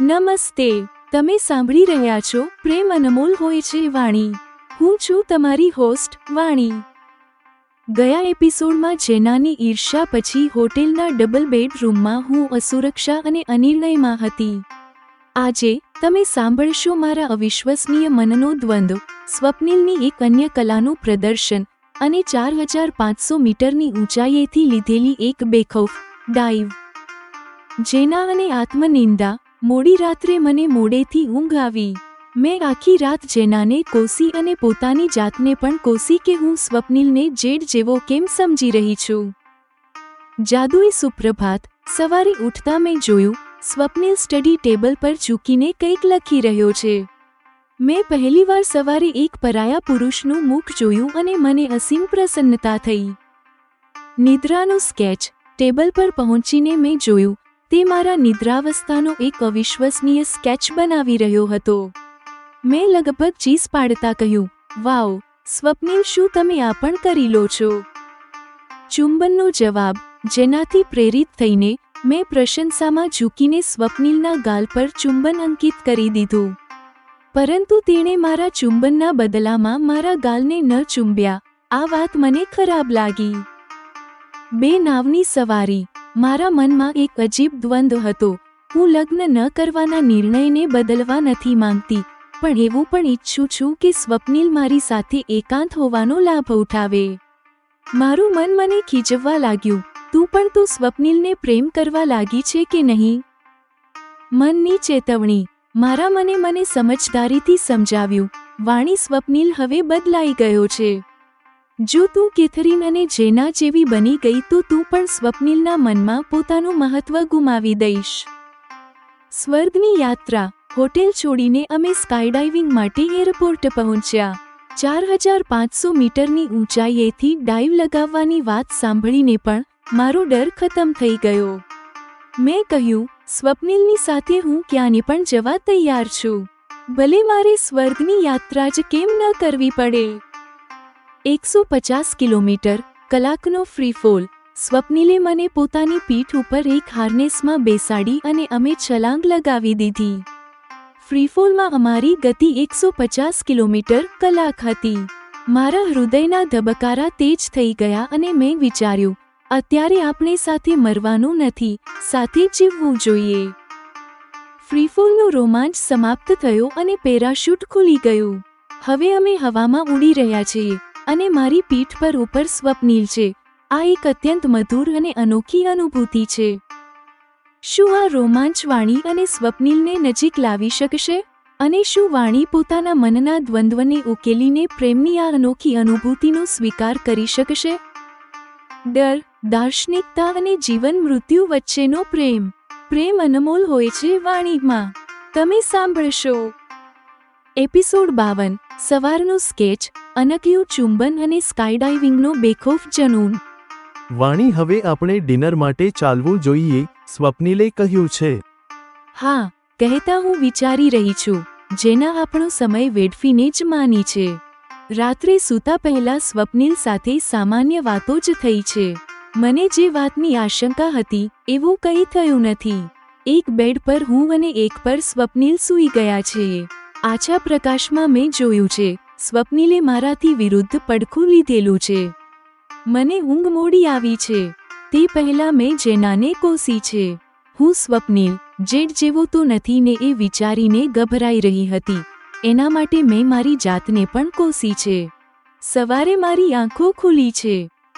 નમસ્તે, તમે સાંભળી રહ્યા છો પ્રેમ અનમોલ હોય છે વાણી. હું છું તમારી હોસ્ટ વાણી. ગયા એપિસોડમાં જેનાની ઈર્ષ્યા પછી હોટેલના ડબલ બેડરૂમમાં હું અસુરક્ષા અને અનિર્ણયમાં હતી. આજે તમે સાંભળશો મારા અવિશ્વસનીય મનનો દ્વંદ્વ, સ્વપ્નિલની એક અન્ય કલાનું પ્રદર્શન અને 4500 મીટરની ઊંચાઈએથી લીધેલી એક બેખૌફ ડાઈવ. જેના અને આત્મનિંદા. મોડી રાત્રે મને મોડેથી ઊંઘ આવી. મેં આખી રાત જેનાને કોસી અને પોતાની જાતને પણ કોસી કે હું સ્વપ્નિલને જેડ જેવો કેમ સમજી રહી છું. જાદુઈ સુપ્રભાત. સવારે ઉઠતા મેં જોયું સ્વપ્નિલ સ્ટડી ટેબલ પર ઝૂકીને કંઈક લખી રહ્યો છે. મેં પહેલીવાર સવારે એક પરાયા પુરુષનું મુખ જોયું અને મને અસીમ પ્રસન્નતા થઈ. નિદ્રાનો સ્કેચ. ટેબલ પર પહોંચીને મેં જોયું તે મારા નિદ્રાવસ્થાનો એક અવિશ્વસનીય સ્કેચ બનાવી રહ્યો હતો. મેં લગભગ ચીસ પાડતા કહ્યું, વાવ સ્વપ્નિલ, શું તમે આ પણ કરી લો છો? ચુંબનનો જવાબ. જેનાથી પ્રેરિત થઈને મેં પ્રશંસામાં ઝૂકીને સ્વપ્નિલના ગાલ પર ચુંબન અંકિત કરી દીધું. પરંતુ તેણે મારા ચુંબનના બદલામાં મારા ગાલને ન ચૂંબ્યા. આ વાત મને ખરાબ લાગી. બે નાવની સવારી. મારા મનમાં એક અજીબ દ્વંદ્વ હતો. હું લગ્ન ન કરવાના નિર્ણયને બદલવા નથી માંગતી, પણ એવું પણ ઈચ્છું છું કે સ્વપ્નિલ મારી સાથે એકાંત હોવાનો લાભ ઉઠાવે. મારું મન મને ખીજવવા લાગ્યું, તું પણ તો સ્વપ્નિલને પ્રેમ કરવા લાગી છે કે નહીં? મનની ચેતવણી. મારા મને સમજદારીથી સમજાવ્યું, વાણી, સ્વપ્નિલ હવે બદલાઈ ગયો છે. જો તું કેથરીન અને જેના જેવી બની ગઈ તો તું પણ સ્વપ્નિલના મનમાં પોતાનું મહત્વ ગુમાવી દઈશ. સ્વર્ગની યાત્રા. હોટેલ છોડીને અમે સ્કાયડાઇવિંગ માટે એરપોર્ટ પહોંચ્યા. 4500 મીટરની ઊંચાઈએથી ડાઈવ લગાવવાની વાત સાંભળીને પણ મારો ડર ખતમ થઈ ગયો. મેં કહ્યું, સ્વપ્નિલની સાથે હું ક્યાંય પણ જવા તૈયાર છું. ભલે મારે સ્વર્ગની યાત્રા જ કેમ ન કરવી પડે. 150 કિલોમીટર કલાકનો ફ્રીફોલ. સ્વપ્નિલે મને પોતાની પીઠ ઉપર એક હાર્નેસમાં બેસાડી અને અમે છલાંગ લગાવી દીધી. ફ્રીફોલમાં અમારી ગતિ 150 કિલોમીટર કલાક હતી. મારા હૃદયના ધબકારા તેજ થઈ ગયા અને મેં વિચાર્યું, અત્યારે આપણે સાથે મરવાનું નથી, સાથે જીવવું જોઈએ. ફ્રીફોલનો રોમાંચ સમાપ્ત થયો અને પેરાશૂટ ખુલી ગયું. હવે અમે હવામાં ઉડી રહ્યા છીએ અને મારી પીઠ પર ઉપર સ્વપ્નિલ છે. આ એક અત્યંત મધુર અને અનોખી અનુભૂતિ છે. શું આ રોમાંચ વાણી અને સ્વપ્નિલને નજીક લાવી શકશે? અને શું વાણી પોતાના મનના દ્વંદ્વને ઉકેલીને પ્રેમની આ અનોખી અનુભૂતિનો સ્વીકાર કરી શકશે? ડર, દાર્શનિકતા અને જીવન મૃત્યુ વચ્ચેનો પ્રેમ. પ્રેમ અનમોલ હોય છે વાણીમાં. તમે સાંભળશો. એપિસોડ 52. સવારનો સ્કેચ. અનક્યું ચુંબન અને સ્કાયડાઇવિંગનો બેખૌફ જનૂન. વાણી, હવે આપણે ડિનર માટે ચાલવું જોઈએ, સ્વપ્નિલે કહ્યું છે. હા, કહેતા હું વિચારી રહી છું, જેના આપણો સમય વેડફીને જ માની છે. રાત્રે સૂતા પહેલા સ્વપ્નિલ સાથે સામાન્ય વાતો જ થઈ છે. મને જે વાતની આશંકા હતી એવું કંઈ થયું નથી. એક બેડ પર હું અને એક પર સ્વપ્નિલ સૂઈ ગયા છે. આછા પ્રકાશમાં મેં જોયું છે સ્વપ્નિલે મારાથી વિરુદ્ધ પડખું લીધેલું છે. મને ઊંઘ મોડી આવી છે. તે પહેલા મેં જેનાને કોસી છે. હું સ્વપ્નિલ જેડ જેવો તો નથી ને એ વિચારીને ગભરાઈ રહી હતી. એના માટે મેં મારી જાતને પણ કોસી છે. સવારે મારી આંખો ખુલી છે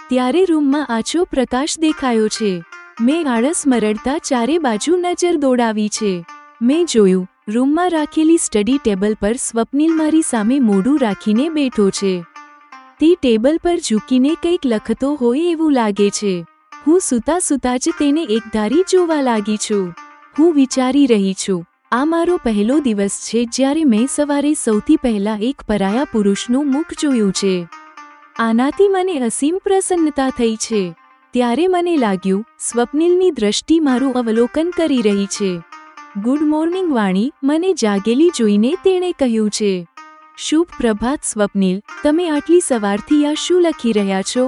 ત્યારે રૂમમાં આછો પ્રકાશ દેખાયો છે. મેં આળસ મરડતા ચારે બાજુ નજર દોડાવી છે. મેં જોયું રૂમમાં રાખેલી સ્ટડી ટેબલ પર સ્વપ્નિલ મારી સામે મોઢું રાખીને બેઠો છે. તે ટેબલ પર ઝૂકીને કંઈક લખતો હોય એવું લાગે છે. હું સૂતા સૂતા જ તેને એકધારી જોવા લાગી છું. હું વિચારી રહી છું, આ મારો પહેલો દિવસ છે જ્યારે મેં સવારે સૌથી પહેલા એક પરાયા પુરુષનું મુખ જોયું છે. આનાથી મને અસીમ પ્રસન્નતા થઈ છે. ત્યારે મને લાગ્યું સ્વપ્નિલની દ્રષ્ટિ મારું અવલોકન કરી રહી છે. ગુડ મોર્નિંગ વાણી, મને જાગેલી જોઈને તેણે કહ્યું છે. શુભ પ્રભાત સ્વપ્નિલ, તમે આટલી સવારથી આ શું લખી રહ્યા છો?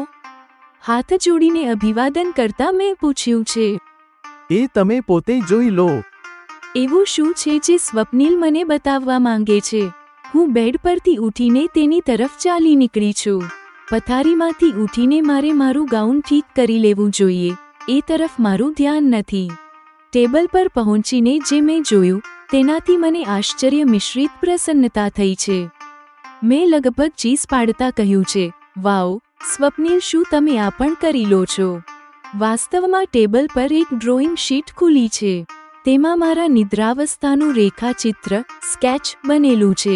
હાથ જોડીને અભિવાદન કરતા મેં પૂછ્યું છે. એ તમે પોતે જોઈ લો. એવું શું છે જે સ્વપ્નિલ મને બતાવવા માંગે છે? હું બેડ પરથી ઉઠીને તેની તરફ ચાલી નીકળી છું. પથારીમાંથી ઉઠીને મારે મારું ગાઉન ઠીક કરી લેવું જોઈએ, એ તરફ મારું ધ્યાન નથી. ટેબલ પર પહોંચીને જે મેં જોયું તેનાથી મને આશ્ચર્ય મિશ્રિત પ્રસન્નતા થઈ છે. મેં લગભગ ચીસ પાડતા કહ્યું છે, વાવ સ્વપ્નિલ, શું તમે આ પણ કરી લો છો? વાસ્તવમાં ટેબલ પર એક ડ્રોઈંગ શીટ ખુલી છે. તેમાં મારા નિદ્રાવસ્થાનું રેખાચિત્ર સ્કેચ બનેલું છે.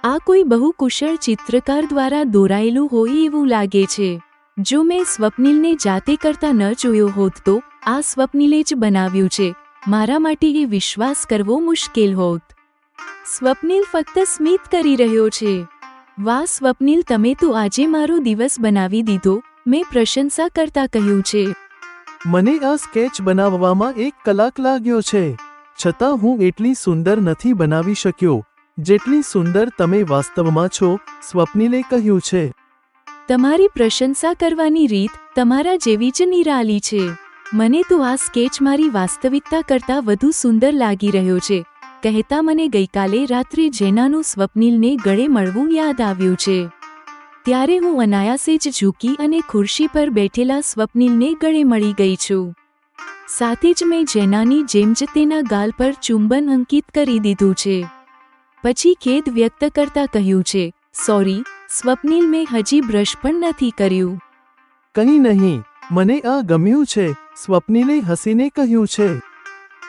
આ કોઈ બહુ કુશળ ચિત્રકાર દ્વારા દોરાયેલું હોય એવું લાગે છે. જો મેં સ્વપ્નિલને જાતે કરતા ન જોયો હોત તો આ સ્વપ્નિલે જ બનાવ્યું છે, મારા માટે એ વિશ્વાસ કરવો મુશ્કેલ હોત. સ્વપ્નિલ ફક્ત સ્મિત કરી રહ્યો છે. વાહ સ્વપ્નિલ, તમે તો આજે મારો દિવસ બનાવી દીધો, મેં પ્રશંસા કરતા કહ્યું છે. મને આ સ્કેચ બનાવવામાં 1 કલાક લાગ્યો છે, છતાં હું એટલી સુંદર નથી બનાવી શક્યો જેટલી સુંદર તમે વાસ્તવમાં છો, સ્વપ્નિલે કહ્યું છે. તમારી પ્રશંસા કરવાની રીત તમારા જેવી જ નિરાલી છે. મને તો આ સ્કેચ મારી વાસ્તવિકતા કરતાં વધુ સુંદર લાગી રહ્યો છે. કહેતા મને ગઈકાલે રાત્રે જેનાનું સ્વપ્નિલને ગળે મળવું યાદ આવ્યું છે. ત્યારે હું અનાયાસે જ ઝૂકી અને ખુરશી પર બેઠેલા સ્વપ્નિલને ગળે મળી ગઈ છું. સાથે જ મેં જેનાની જેમ જ તેના ગાલ પર ચુંબન અંકિત કરી દીધું છે. પછી ખેદ વ્યક્ત કરતા કહ્યું છે, સોરી સ્વપ્નિલ, મેં હજી બ્રશ પણ નથી કર્યું. કંઈ નહીં, મને આ ગમ્યું છે, સ્વપ્નિલે હસીને કહ્યું છે.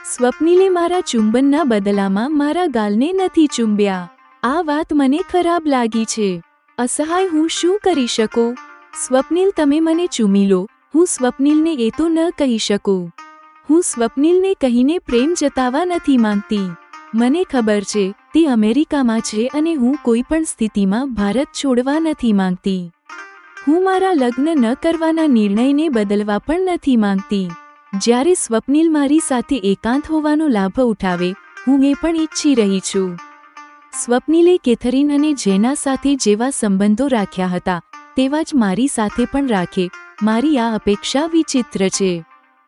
સ્વપ્નિલે મારા ચુંબનના બદલામાં મારા ગાલને નથી ચૂંબ્યા. આ વાત મને ખરાબ લાગી છે. અસહાય હું શું કરી શકું? સ્વપ્નિલ, તમે મને ચૂમી લો. હું સ્વપ્નિલને એ તો ન કહી શકું. હું સ્વપ્નિલને કહીને પ્રેમ જતાવવા નથી માંગતી. મને ખબર છે તે અમેરિકામાં છે અને હું કોઈ પણ સ્થિતિમાં ભારત છોડવા નથી માંગતી. હું મારા લગ્ન ન કરવાના નિર્ણયને બદલવા પણ નથી માંગતી. જ્યારે સ્વપ્નિલ મારી સાથે એકાંત હોવાનો લાભ ઉઠાવે, હું એ પણ ઈચ્છી રહી છું. સ્વપ્નિલે કેથરીન અને જેના સાથે જેવા સંબંધો રાખ્યા હતા તેવા જ મારી સાથે પણ રાખે. મારી આ અપેક્ષા વિચિત્ર છે.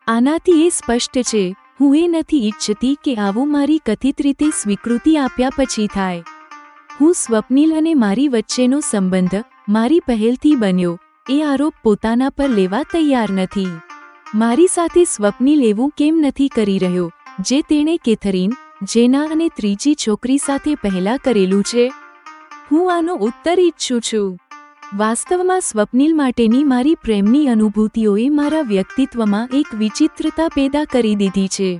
આનાથી એ સ્પષ્ટ છે, હું એ નથી ઈચ્છતી કે આવું મારી કથિત રીતે સ્વીકૃતિ આપ્યા પછી થાય. હું સ્વપ્નિલ અને મારી વચ્ચેનો સંબંધ મારી પહેલથી બન્યો એ આરોપ પોતાના પર લેવા તૈયાર નથી. મારી સાથે સ્વપ્નિલ એવું કેમ નથી કરી રહ્યો જે તેણે કેથરીન, જેના અને ત્રીજી છોકરી સાથે પહેલા કરેલું છે? હું આનો ઉત્તર ઈચ્છું છું. વાસ્તવમાં સ્વપ્નિલ માટેની મારી પ્રેમની અનુભૂતિઓએ મારા વ્યક્તિત્વમાં એક વિચિત્રતા પેદા કરી દીધી છે.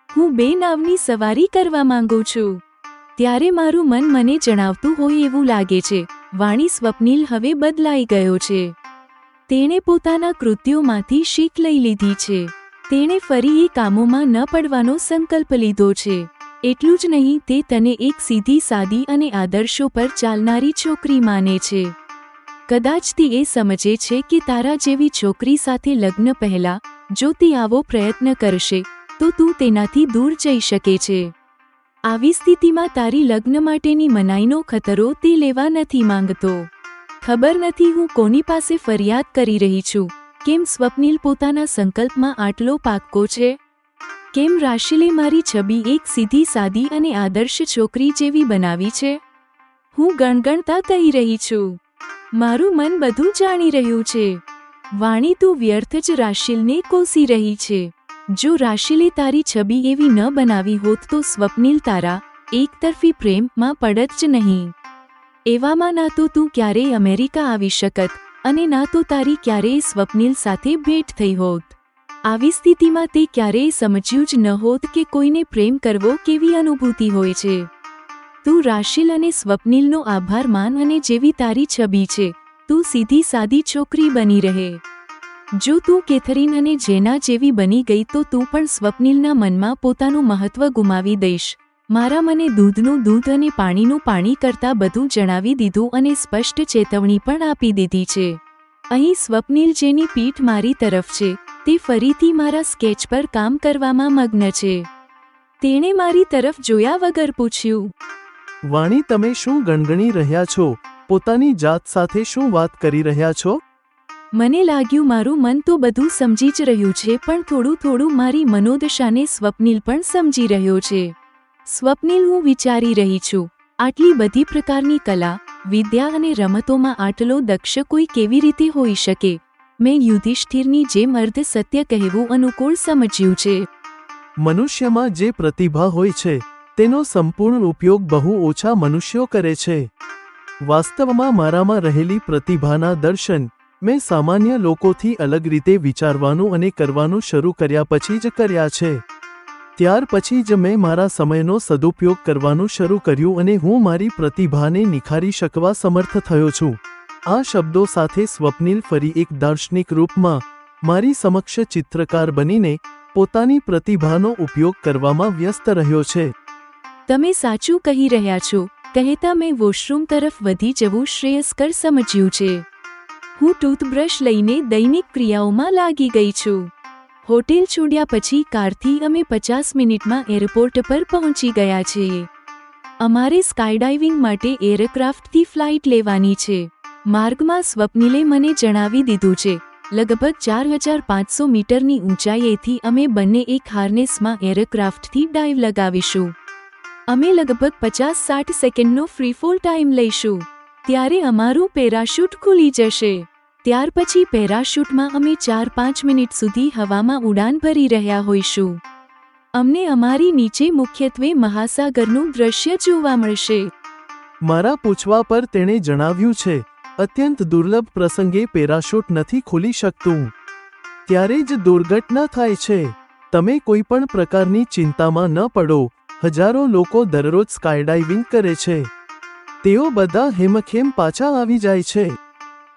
હું 2 નાવની સવારી કરવા માંગુ છું. ત્યારે મારું મન મને જણાવતું હોય એવું લાગે છે, વાણી સ્વપ્નિલ હવે બદલાઈ ગયો છે. તેણે પોતાના કૃત્યોમાંથી શીખ લઈ લીધી છે. તેણે ફરી એ કામોમાં ન પડવાનો સંકલ્પ લીધો છે. એટલું જ નહીં, તે તને એક સીધી સાદી અને આદર્શો પર ચાલનારી છોકરી માને છે. કદાચ તે એ સમજે છે કે તારા જેવી છોકરી સાથે લગ્ન પહેલા જો તે આવો પ્રયત્ન કરશે તો તું તેનાથી દૂર જઈ શકે છે. આવી સ્થિતિમાં તારી લગ્ન માટેની મનાઈનો ખતરો તે લેવા નથી માંગતો. ખબર નથી હું કોની પાસે ફરિયાદ કરી રહી છું. કેમ સ્વપ્નિલ પોતાના સંકલ્પમાં આટલો પાક્કો છે? કેમ રાશિલે મારી છબી એક સીધી સાદી અને આદર્શ છોકરી જેવી બનાવી છે? હું ગણગણતા કહી રહી છું. મારું મન બધું જાણી રહ્યું છે. વાણી, તું વ્યર્થ જ રાશિલને કોસી રહી છે. જો રાશિલે તારી છબી એવી ન બનાવી હોત તો સ્વપ્નિલ તારા એકતરફી પ્રેમમાં પડત જ નહીં. એવામાં ના તો તું ક્યારેય અમેરિકા આવી શકત અને ના તો તારી ક્યારેય સ્વપ્નિલ સાથે ભેટ થઈ હોત. આવી સ્થિતિમાં તે ક્યારેય સમજ્યું જ ન હોત કે કોઈને પ્રેમ કરવો કેવી અનુભૂતિ હોય છે. તું રાશિલ અને સ્વપ્નિલનો આભાર માન અને જેવી તારી છબી છે તું સીધી સાદી છોકરી બની રહે. જો તું કેથરીન અને જેના જેવી બની ગઈ તો તું પણ સ્વપ્નિલના મનમાં પોતાનું મહત્વ ગુમાવી દઈશ. મારા મને દૂધનું દૂધ અને પાણીનું પાણી કરતાં બધું જણાવી દીધું અને સ્પષ્ટ ચેતવણી પણ આપી દીધી છે. અહીં સ્વપ્નિલ, જેની પીઠ મારી તરફ છે, તે ફરીથી મારા સ્કેચ પર કામ કરવામાં મગ્ન છે. તેણે મારી તરફ જોયા વગર પૂછ્યું, વાણી, તમે શું ગણગણી રહ્યા છો? પોતાની જાત સાથે શું વાત કરી રહ્યા છો? મને લાગ્યું મારું મન તો બધું સમજી જ રહ્યું છે, પણ થોડું થોડું મારી મનોદશાને સ્વપ્નિલ પણ સમજી રહ્યો છે. સ્વપ્નિલ, હું વિચારી રહી છું, આટલી બધી પ્રકારની કલા, વિદ્યા અને રમતોમાં આટલો દક્ષ કોઈ કેવી રીતે હોઈ શકે? મેં યુધિષ્ઠિરની જેમ અર્ધ સત્ય કહેવું અનુકૂળ સમજ્યું છે. મનુષ્યમાં જે પ્રતિભા હોય છે તેનો સંપૂર્ણ ઉપયોગ બહુ ઓછા મનુષ્યો કરે છે. વાસ્તવમાં મારામાં રહેલી પ્રતિભાના દર્શન મેં સામાન્ય લોકોથી અલગ રીતે વિચારવાનું અને કરવાનું શરૂ કર્યા પછી જ કર્યા છે. ત્યાર પછી જ મેં મારા સમયનો સદુપયોગ કરવાનું શરૂ કર્યું અને હું મારી પ્રતિભાને નિખારી શકવા સમર્થ થયો છું. આ શબ્દો સાથે સ્વપ્નિલ ફરી એક દાર્શનિક રૂપમાં મારી સમક્ષ ચિત્રકાર બનીને પોતાની પ્રતિભાનો ઉપયોગ કરવામાં વ્યસ્ત રહ્યો છે. તમે સાચું કહી રહ્યા છો, કહેતા મેં વોશરૂમ તરફ વધી જવું શ્રેયસ્કર સમજ્યું છે. હું ટૂથબ્રશ લઈને દૈનિક ક્રિયાઓમાં લાગી ગઈ છું. હોટેલ છોડ્યા પછી કારથી અમે 50 મિનિટમાં એરપોર્ટ પર પહોંચી ગયા છીએ. અમારે સ્કાયડાઇવિંગ માટે એરક્રાફ્ટથી ફ્લાઇટ લેવાની છે. માર્ગમાં સ્વપ્નિલે મને જણાવી દીધું છે, લગભગ 4500 મીટરની ઊંચાઈએથી અમે બંને એક હાર્નેસમાં એરક્રાફ્ટથી ડાઇવ લગાવીશું. અમે લગભગ 50-60 સેકન્ડનો ફ્રીફોલ ટાઈમ લઈશું. ત્યારે અમારું પેરાશૂટ ખુલી જશે. ત્યાર પછી પેરાશૂટમાં અમે 4-5 મિનિટ સુધી હવામાં ઉડાન ભરી રહ્યા હોઈશું. અમને અમારી નીચે મુખ્યત્વે મહાસાગરનું દૃશ્ય જોવા મળશે. મારા પૂછવા પર તેણે જણાવ્યું છે, અત્યંત દુર્લભ પ્રસંગે પેરાશૂટ નથી ખુલી શકતું. ત્યારે જ દુર્ઘટના થાય છે. તમે કોઈ પણ પ્રકારની ચિંતામાં ન પડો. હજારો લોકો દરરોજ સ્કાયડાઇવિંગ કરે છે. તેઓ બધા હેમખેમ પાછા આવી જાય છે.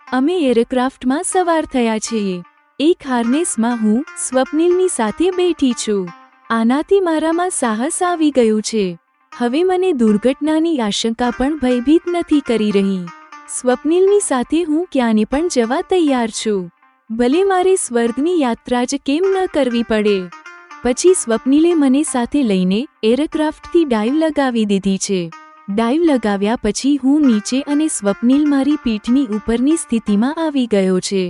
અમે એરક્રાફ્ટમાં સવાર થયા છીએ. એક હાર્નેસમાં હું સ્વપ્નિલની સાથે બેઠી છું. આનાથી મારામાં સાહસ આવી ગયું છે. હવે મને દુર્ઘટનાની આશંકા પણ ભયભીત નથી કરી રહી. સ્વપ્નિલની સાથે હું ક્યાંને પણ જવા તૈયાર છું, ભલે મારે સ્વર્ગની યાત્રા જ કેમ ન કરવી પડે. પછી સ્વપ્નિલે મને સાથે લઈને એરક્રાફ્ટથી ડાઇવ લગાવી દીધી છે. ડાઇવ લગાવ્યા પછી હું નીચે અને સ્વપ્નિલ મારી પીઠની ઉપરની સ્થિતિમાં આવી ગયો છે.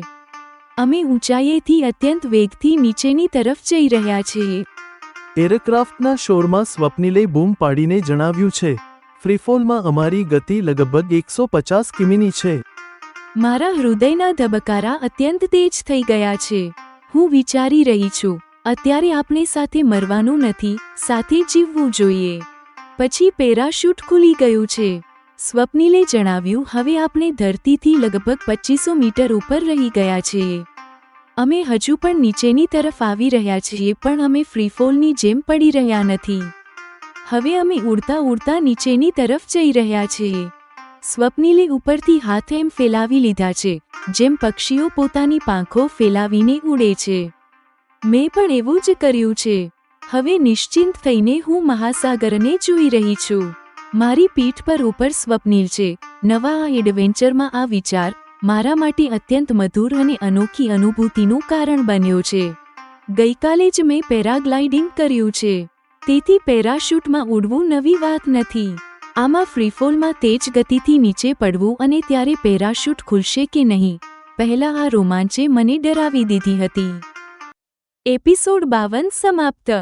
અમે ઊંચાઈએથી અત્યંત વેગથી નીચેની તરફ જઈ રહ્યા છીએ. એરક્રાફ્ટના શોરમાં સ્વપ્નિલે બૂમ પાડીને જણાવ્યું છે, ફ્રીફોલમાં અમારી ગતિ લગભગ 150 કિમીની છે. મારા હૃદયના ધબકારા અત્યંત તેજ થઈ ગયા છે. હું વિચારી રહી છું, અત્યારે આપણે સાથે મરવાનું નથી, સાથે જીવવું જોઈએ. પછી પેરાશૂટ ખુલી ગયું છે. સ્વપ્નિલે જણાવ્યું, હવે આપણે ધરતીથી લગભગ 2500 મીટર ઉપર રહી ગયા છીએ. અમે હજુ પણ નીચેની તરફ આવી રહ્યા છીએ, પણ અમે ફ્રીફોલની જેમ પડી રહ્યા નથી. હવે અમે ઉડતા ઉડતા નીચેની તરફ જઈ રહ્યા છીએ. સ્વપ્નિલે ઉપરથી હાથ એમ ફેલાવી લીધા છે, જેમ પક્ષીઓ પોતાની પાંખો ફેલાવીને ઉડે છે. મેં પણ એવું જ કર્યું છે. હવે નિશ્ચિંત થઈને હું મહાસાગરને જોઈ રહી છું. મારી પીઠ પર ઉપર સ્વપ્નિલ છે. નવા આ એડવેન્ચરમાં આ વિચાર મારા માટે અત્યંત મધુર અને અનોખી અનુભૂતિનું કારણ બન્યો છે. ગઈકાલે જ મેં પેરાગ્લાઇડિંગ કર્યું છે, તેથી પેરાશૂટમાં ઉડવું નવી વાત નથી. આમાં ફ્રીફોલમાં તેજ ગતિથી નીચે પડવું અને ત્યારે પેરાશૂટ ખુલશે કે નહીં, પહેલા આ રોમાંચે મને ડરાવી દીધી હતી. એપિસોડ 52 સમાપ્ત.